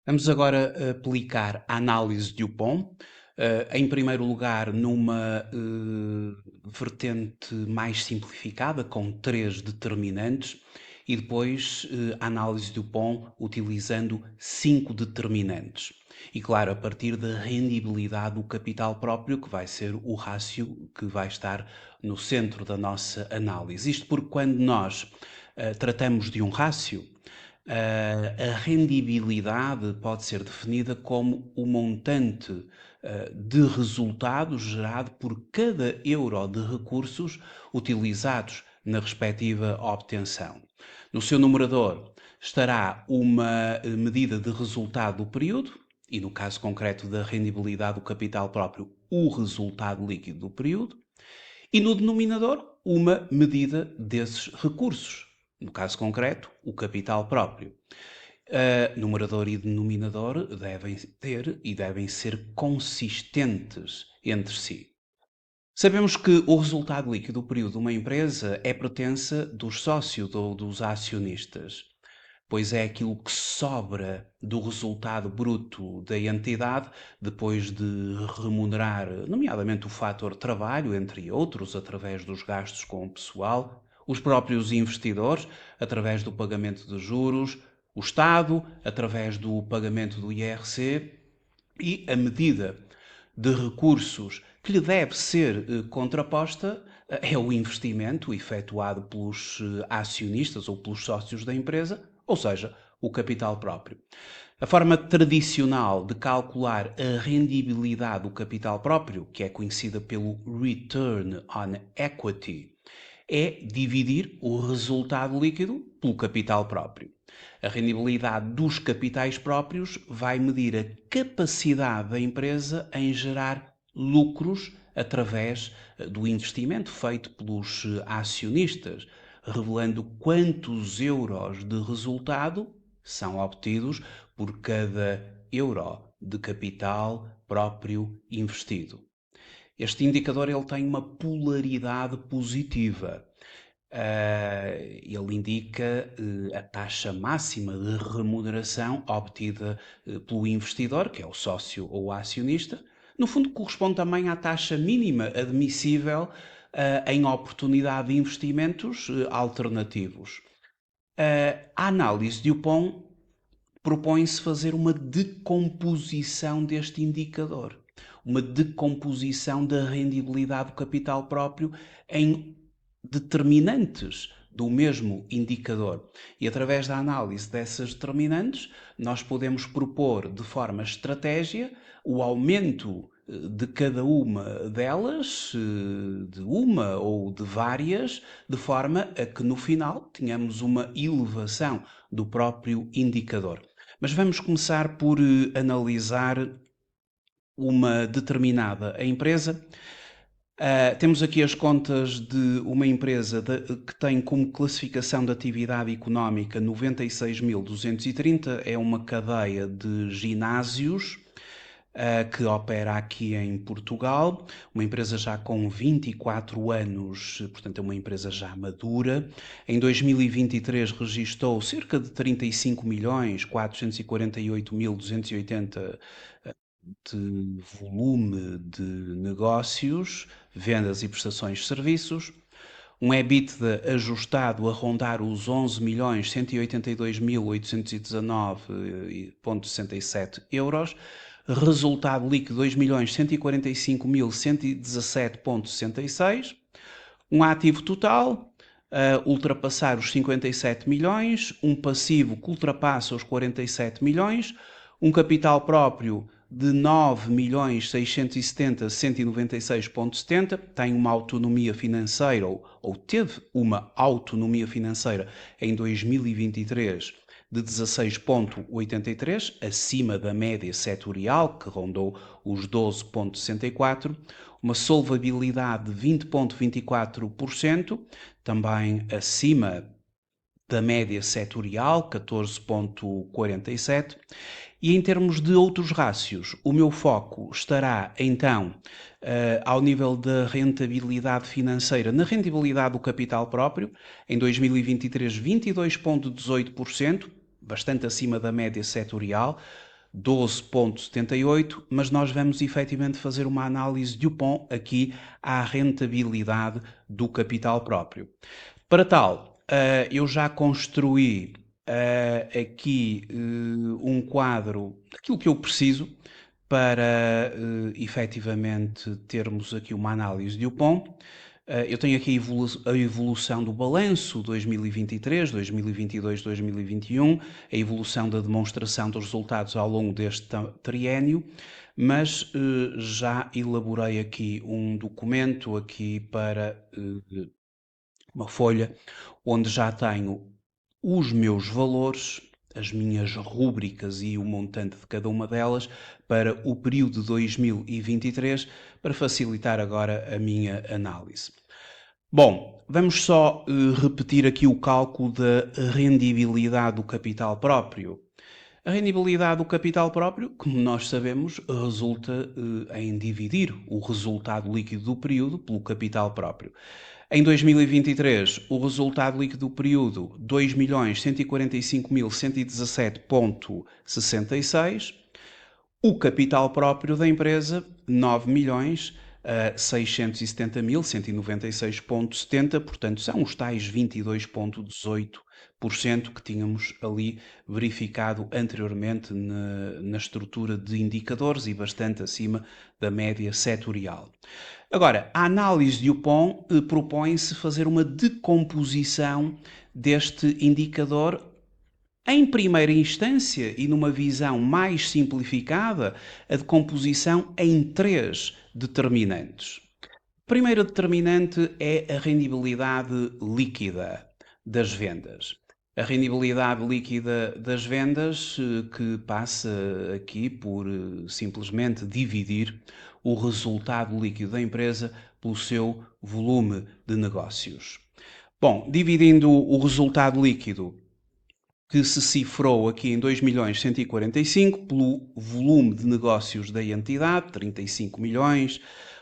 Vamos agora aplicar a análise de Dupont, em primeiro lugar numa vertente mais simplificada, com três determinantes, e depois a análise de Dupont utilizando cinco determinantes. E claro, a partir da rendibilidade do capital próprio, que vai ser o rácio que vai estar no centro da nossa análise. Isto porque quando nós tratamos de um rácio, a rendibilidade pode ser definida como o montante de resultado gerado por cada euro de recursos utilizados na respectiva obtenção. No seu numerador estará uma medida de resultado do período, e no caso concreto da rendibilidade do capital próprio, o resultado líquido do período, e no denominador, uma medida desses recursos. No caso concreto, o capital próprio. Numerador e denominador devem ter e devem ser consistentes entre si. Sabemos que o resultado líquido do período de uma empresa é pertença dos sócios ou dos acionistas, pois é aquilo que sobra do resultado bruto da entidade depois de remunerar, nomeadamente o fator trabalho, entre outros, através dos gastos com o pessoal, os próprios investidores, através do pagamento de juros, o Estado, através do pagamento do IRC, e a medida de recursos que lhe deve ser contraposta é o investimento efetuado pelos acionistas ou pelos sócios da empresa, ou seja, o capital próprio. A forma tradicional de calcular a rendibilidade do capital próprio, que é conhecida pelo Return on Equity, é dividir o resultado líquido pelo capital próprio. A rendibilidade dos capitais próprios vai medir a capacidade da empresa em gerar lucros através do investimento feito pelos acionistas, revelando quantos euros de resultado são obtidos por cada euro de capital próprio investido. Este indicador ele tem uma polaridade positiva. Ele indica a taxa máxima de remuneração obtida pelo investidor, que é o sócio ou o acionista. No fundo, corresponde também à taxa mínima admissível em oportunidade de investimentos alternativos. A análise de Dupont propõe-se fazer uma decomposição deste indicador, uma decomposição da rendibilidade do capital próprio em determinantes do mesmo indicador. E através da análise dessas determinantes, nós podemos propor de forma estratégia o aumento de cada uma delas, de uma ou de várias, de forma a que no final tenhamos uma elevação do próprio indicador. Mas vamos começar por analisar uma determinada empresa. Temos aqui as contas de uma empresa que tem como classificação de atividade económica 96.230, é uma cadeia de ginásios que opera aqui em Portugal, uma empresa já com 24 anos, portanto é uma empresa já madura. Em 2023 registou cerca de 35.448.280 de volume de negócios, vendas e prestações de serviços, um EBITDA ajustado a rondar os 11.182.819,67 euros, resultado líquido 2.145.117,66, um ativo total a ultrapassar os 57 milhões, um passivo que ultrapassa os 47 milhões, um capital próprio de 9.670.196,70, tem uma autonomia financeira, ou teve uma autonomia financeira em 2023 de 16,83, acima da média setorial, que rondou os 12,64, uma solvabilidade de 20,24%, também acima da média setorial, 14,47%. E em termos de outros rácios, o meu foco estará então ao nível da rentabilidade financeira, na rentabilidade do capital próprio, em 2023 22,18%, bastante acima da média setorial, 12,78, mas nós vamos efetivamente fazer uma análise Dupont aqui à rentabilidade do capital próprio. Para tal, eu já construí aqui um quadro daquilo que eu preciso para efetivamente termos aqui uma análise de Dupont. Eu tenho aqui a evolução do balanço 2023, 2022, 2021, a evolução da demonstração dos resultados ao longo deste triênio, mas já elaborei aqui um documento aqui para uma folha onde já tenho os meus valores, as minhas rúbricas e o montante de cada uma delas para o período de 2023, para facilitar agora a minha análise. Bom, vamos só repetir aqui o cálculo da rendibilidade do capital próprio. A rendibilidade do capital próprio, como nós sabemos, resulta em dividir o resultado líquido do período pelo capital próprio. Em 2023, o resultado líquido do período 2.145.117,66. O capital próprio da empresa 9.670.196,70, portanto são os tais 22,18% que tínhamos ali verificado anteriormente na estrutura de indicadores e bastante acima da média setorial. Agora, a análise de Dupont propõe-se fazer uma decomposição deste indicador em primeira instância e numa visão mais simplificada, a decomposição em 3 determinantes. A primeira determinante é a rendibilidade líquida das vendas. A rendibilidade líquida das vendas que passa aqui por simplesmente dividir o resultado líquido da empresa pelo seu volume de negócios. Bom, dividindo o resultado líquido que se cifrou aqui em 2.145 pelo volume de negócios da entidade, 35 milhões,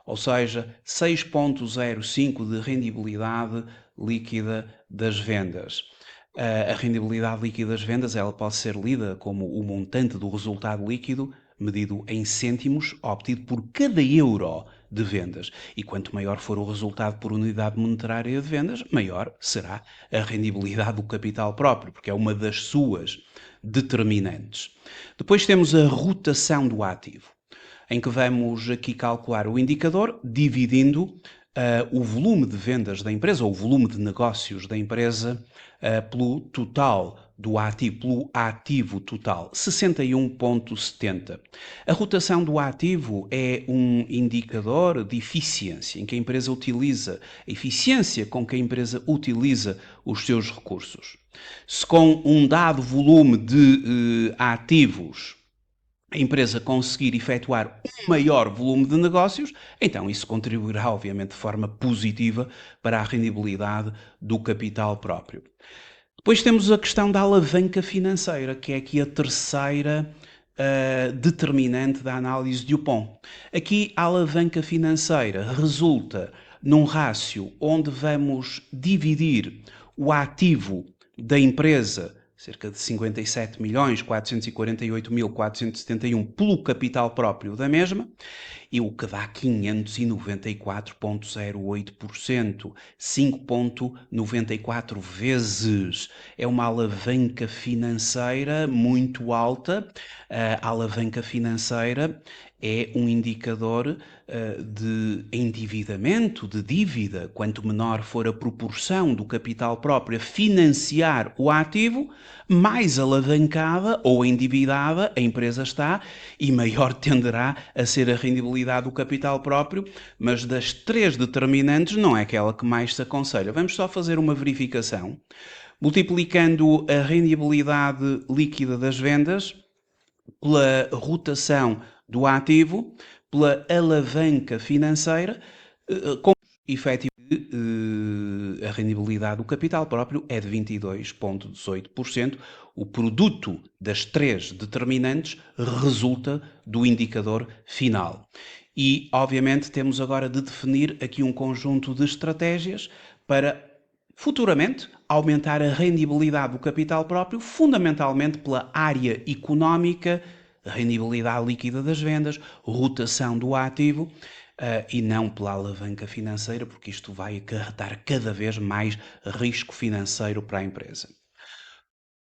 ou seja, 6,05 de rendibilidade líquida das vendas. A rendibilidade líquida das vendas ela pode ser lida como o montante do resultado líquido medido em cêntimos obtido por cada euro de vendas. E quanto maior for o resultado por unidade monetária de vendas, maior será a rendibilidade do capital próprio, porque é uma das suas determinantes. Depois temos a rotação do ativo, em que vamos aqui calcular o indicador dividindo o volume de vendas da empresa, ou o volume de negócios da empresa, pelo total do ativo, pelo ativo total, 61,70. A rotação do ativo é um indicador de eficiência, em que a empresa utiliza, a eficiência com que a empresa utiliza os seus recursos. Se com um dado volume de ativos a empresa conseguir efetuar um maior volume de negócios, então isso contribuirá, obviamente, de forma positiva para a rendibilidade do capital próprio. Depois temos a questão da alavanca financeira, que é aqui a terceira determinante da análise de Dupont. Aqui a alavanca financeira resulta num rácio onde vamos dividir o ativo da empresa, cerca de 57.448.471 pelo capital próprio da mesma, e o que dá 594,08%, 5,94 vezes. É uma alavanca financeira muito alta. A alavanca financeira é um indicador de endividamento, de dívida. Quanto menor for a proporção do capital próprio a financiar o ativo, mais alavancada ou endividada a empresa está e maior tenderá a ser a rendibilidade do capital próprio, mas das 3 determinantes não é aquela que mais se aconselha. Vamos só fazer uma verificação. Multiplicando a rendibilidade líquida das vendas pela rotação do ativo, pela alavanca financeira, com efetivo a rendibilidade do capital próprio é de 22,18%. O produto das 3 determinantes resulta do indicador final. E, obviamente, temos agora de definir aqui um conjunto de estratégias para, futuramente, aumentar a rendibilidade do capital próprio, fundamentalmente pela área económica rendibilidade líquida das vendas, rotação do ativo, e não pela alavanca financeira, porque isto vai acarretar cada vez mais risco financeiro para a empresa.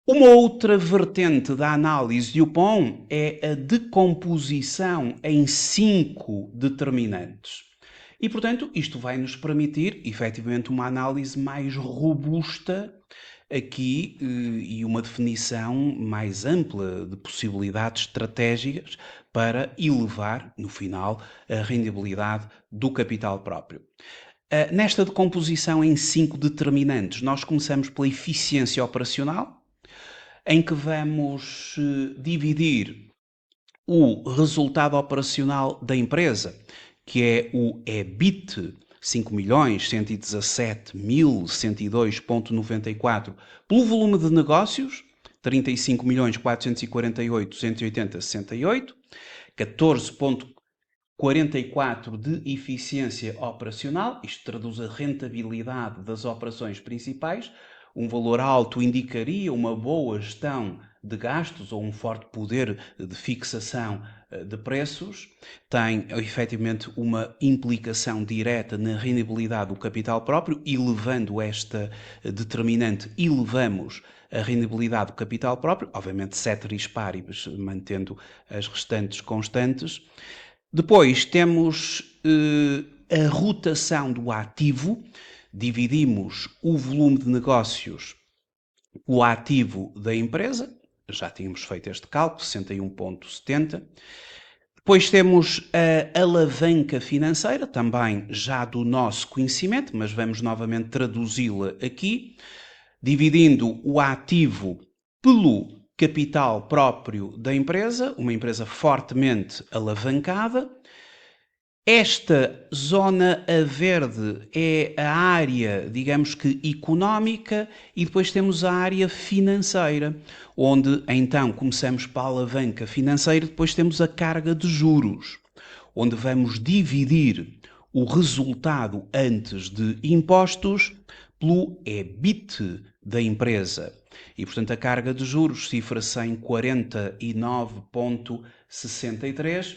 Uma outra vertente da análise de Dupont é a decomposição em 5 determinantes. E, portanto, isto vai nos permitir, efetivamente, uma análise mais robusta aqui e uma definição mais ampla de possibilidades estratégicas para elevar, no final, a rendibilidade do capital próprio. Nesta decomposição em 5 determinantes, nós começamos pela eficiência operacional, em que vamos dividir o resultado operacional da empresa, que é o EBIT, 5.117.102.94, pelo volume de negócios, 35.448.280.68, 14.44 de eficiência operacional, isto traduz a rentabilidade das operações principais. Um valor alto indicaria uma boa gestão de gastos ou um forte poder de fixação de preços. Tem efetivamente uma implicação direta na rendibilidade do capital próprio, elevando esta determinante, elevamos a rendibilidade do capital próprio, obviamente ceteris paribus, mantendo as restantes constantes. Depois temos a rotação do ativo, dividimos o volume de negócios, o ativo da empresa, já tínhamos feito este cálculo, 61,70. Depois temos a alavanca financeira, também já do nosso conhecimento, mas vamos novamente traduzi-la aqui, dividindo o ativo pelo capital próprio da empresa, uma empresa fortemente alavancada. Esta zona a verde é a área, digamos que económica, e depois temos a área financeira, onde então começamos pela alavanca financeira, depois temos a carga de juros, onde vamos dividir o resultado antes de impostos pelo EBIT da empresa. E, portanto, a carga de juros cifra-se em 49,63.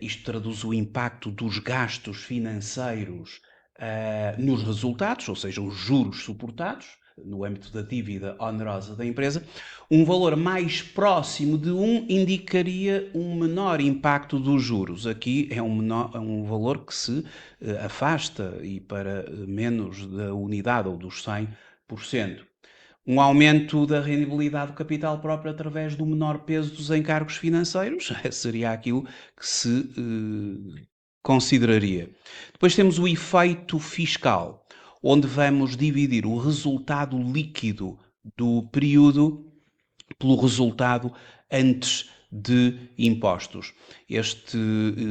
Isto traduz o impacto dos gastos financeiros nos resultados, ou seja, os juros suportados, no âmbito da dívida onerosa da empresa. Um valor mais próximo de 1 indicaria um menor impacto dos juros. Aqui é um valor que se afasta e para menos da unidade ou dos 100%. Um aumento da rendibilidade do capital próprio através do menor peso dos encargos financeiros seria aquilo que se consideraria. Depois temos o efeito fiscal, onde vamos dividir o resultado líquido do período pelo resultado antes de impostos. Este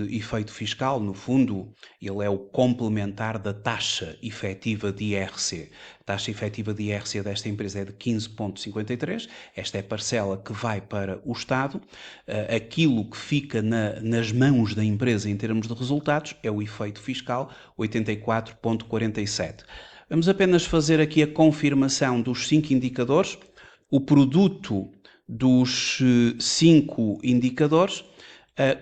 efeito fiscal, no fundo, ele é o complementar da taxa efetiva de IRC. A taxa efetiva de IRC desta empresa é de 15,53. Esta é a parcela que vai para o Estado. Aquilo que fica nas mãos da empresa em termos de resultados é o efeito fiscal, 84,47. Vamos apenas fazer aqui a confirmação dos 5 indicadores. O produto dos 5 indicadores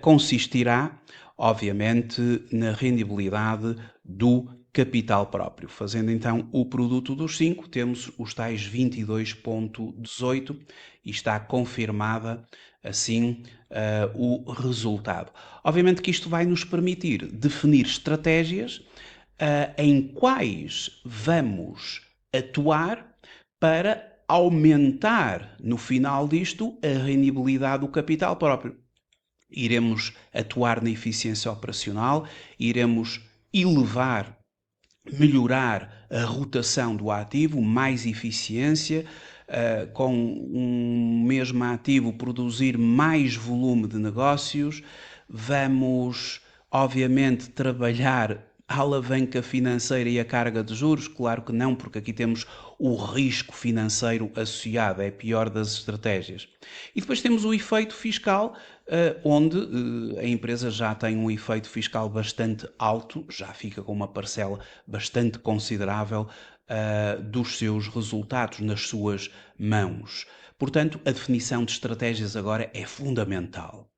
consistirá, obviamente, na rendibilidade do capital próprio. Fazendo então o produto dos 5, temos os tais 22,18 e está confirmada assim o resultado. Obviamente que isto vai nos permitir definir estratégias em quais vamos atuar para aumentar, no final disto, a rendibilidade do capital próprio. Iremos atuar na eficiência operacional, iremos elevar, melhorar a rotação do ativo, mais eficiência, com um mesmo ativo produzir mais volume de negócios. Vamos, obviamente, trabalhar a alavanca financeira e a carga de juros? Claro que não, porque aqui temos o risco financeiro associado, é a pior das estratégias. E depois temos o efeito fiscal, onde a empresa já tem um efeito fiscal bastante alto, já fica com uma parcela bastante considerável dos seus resultados nas suas mãos. Portanto, a definição de estratégias agora é fundamental.